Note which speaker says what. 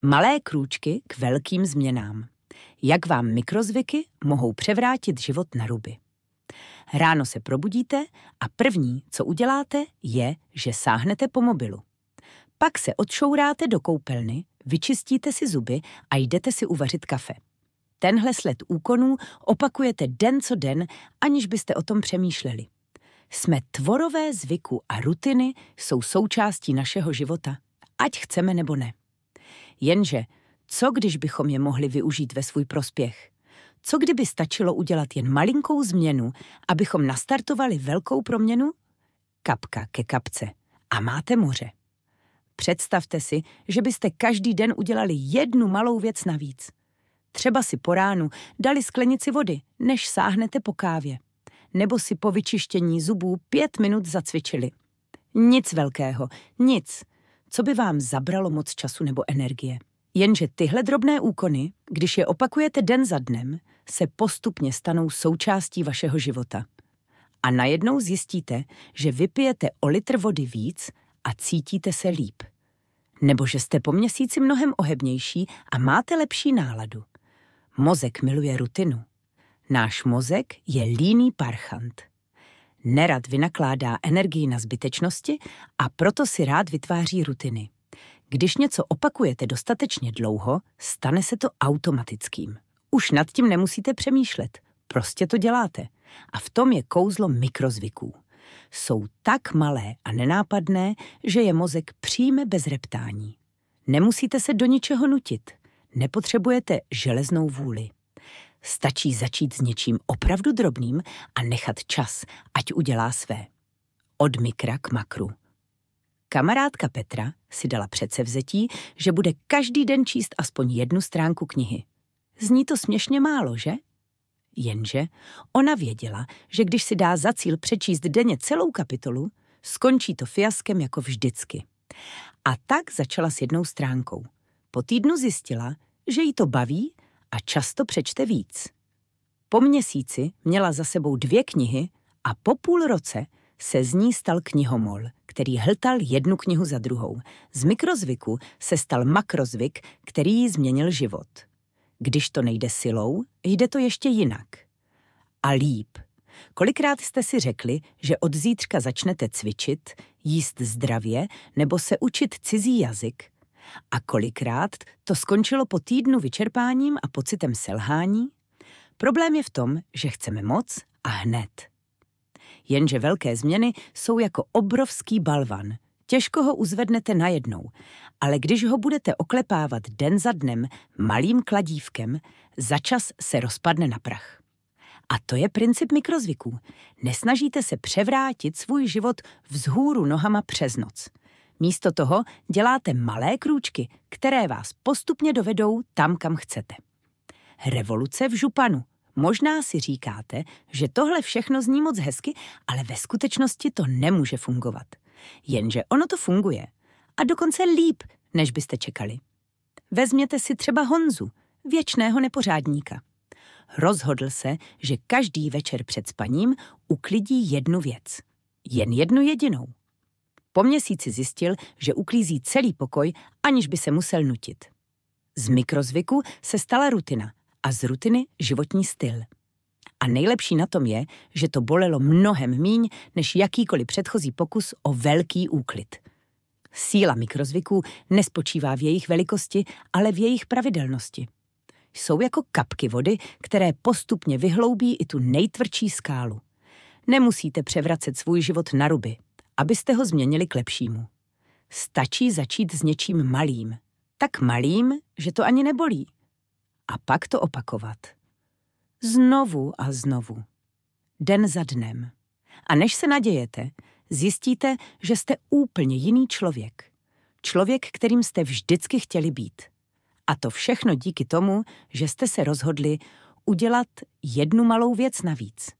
Speaker 1: Malé krůčky k velkým změnám. Jak vám mikrozvyky mohou převrátit život na ruby. Ráno se probudíte a první, co uděláte, je, že sáhnete po mobilu. Pak se odšouráte do koupelny, vyčistíte si zuby a jdete si uvařit kafe. Tenhle sled úkonů opakujete den co den, aniž byste o tom přemýšleli. Jsme tvorové zvyku a rutiny jsou součástí našeho života, ať chceme nebo ne. Jenže, co když bychom je mohli využít ve svůj prospěch? Co kdyby stačilo udělat jen malinkou změnu, abychom nastartovali velkou proměnu? Kapka ke kapce. A máte moře. Představte si, že byste každý den udělali jednu malou věc navíc. Třeba si po ránu dali sklenici vody, než sáhnete po kávě. Nebo si po vyčištění zubů 5 minut zacvičili. Nic velkého, nic, co by vám zabralo moc času nebo energie. Jenže tyhle drobné úkony, když je opakujete den za dnem, se postupně stanou součástí vašeho života. A najednou zjistíte, že vypijete o litr vody víc a cítíte se líp. Nebo že jste po měsíci mnohem ohebnější a máte lepší náladu. Mozek miluje rutinu. Náš mozek je líný parchant. Nerad vynakládá energii na zbytečnosti a proto si rád vytváří rutiny. Když něco opakujete dostatečně dlouho, stane se to automatickým. Už nad tím nemusíte přemýšlet, prostě to děláte. A v tom je kouzlo mikrozvyků. Jsou tak malé a nenápadné, že je mozek přijme bez reptání. Nemusíte se do ničeho nutit. Nepotřebujete železnou vůli. Stačí začít s něčím opravdu drobným a nechat čas, ať udělá své. Od mikra k makru. Kamarádka Petra si dala předsevzetí, že bude každý den číst aspoň 1 stránku knihy. Zní to směšně málo, že? Jenže ona věděla, že když si dá za cíl přečíst denně celou kapitolu, skončí to fiaskem jako vždycky. A tak začala s 1 stránkou. Po týdnu zjistila, že jí to baví a často přečte víc. Po měsíci měla za sebou 2 knihy a po půl roce se z ní stal knihomol, který hltal 1 knihu za druhou. Z mikrozvyku se stal makrozvyk, který jí změnil život. Když to nejde silou, jde to ještě jinak. A líp. Kolikrát jste si řekli, že od zítřka začnete cvičit, jíst zdravě nebo se učit cizí jazyk? A kolikrát to skončilo po týdnu vyčerpáním a pocitem selhání? Problém je v tom, že chceme moc a hned. Jenže velké změny jsou jako obrovský balvan. Těžko ho uzvednete najednou, ale když ho budete oklepávat den za dnem malým kladívkem, začas se rozpadne na prach. A to je princip mikrozvyků. Nesnažíte se převrátit svůj život vzhůru nohama přes noc. Místo toho děláte malé krůčky, které vás postupně dovedou tam, kam chcete. Revoluce v županu. Možná si říkáte, že tohle všechno zní moc hezky, ale ve skutečnosti to nemůže fungovat. Jenže ono to funguje. A dokonce líp, než byste čekali. Vezměte si třeba Honzu, věčného nepořádníka. Rozhodl se, že každý večer před spaním uklidí 1 věc. Jen 1 jedinou. Po měsíci zjistil, že uklízí celý pokoj, aniž by se musel nutit. Z mikrozvyku se stala rutina a z rutiny životní styl. A nejlepší na tom je, že to bolelo mnohem míň než jakýkoliv předchozí pokus o velký úklid. Síla mikrozvyků nespočívá v jejich velikosti, ale v jejich pravidelnosti. Jsou jako kapky vody, které postupně vyhloubí i tu nejtvrdší skálu. Nemusíte převracet svůj život na ruby, abyste ho změnili k lepšímu. Stačí začít s něčím malým. Tak malým, že to ani nebolí. A pak to opakovat. Znovu a znovu. Den za dnem. A než se nadějete, zjistíte, že jste úplně jiný člověk. Člověk, kterým jste vždycky chtěli být. A to všechno díky tomu, že jste se rozhodli udělat 1 malou věc navíc.